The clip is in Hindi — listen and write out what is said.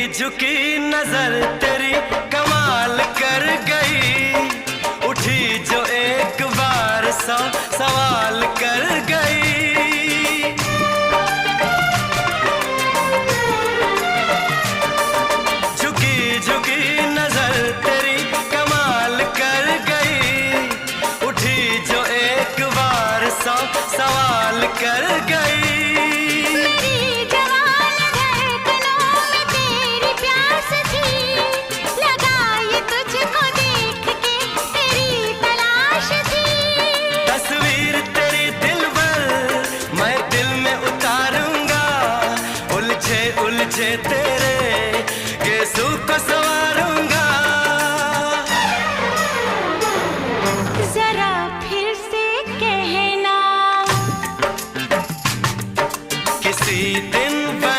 झुकी नजर तेरी कमाल कर गई, उठी जो एक बार 100 सवाल कर गई। झुकी झुकी नजर तेरी कमाल कर गई, उठी जो एक बार 100 सवाल कर गई। उलझे तेरे गेसू को सवार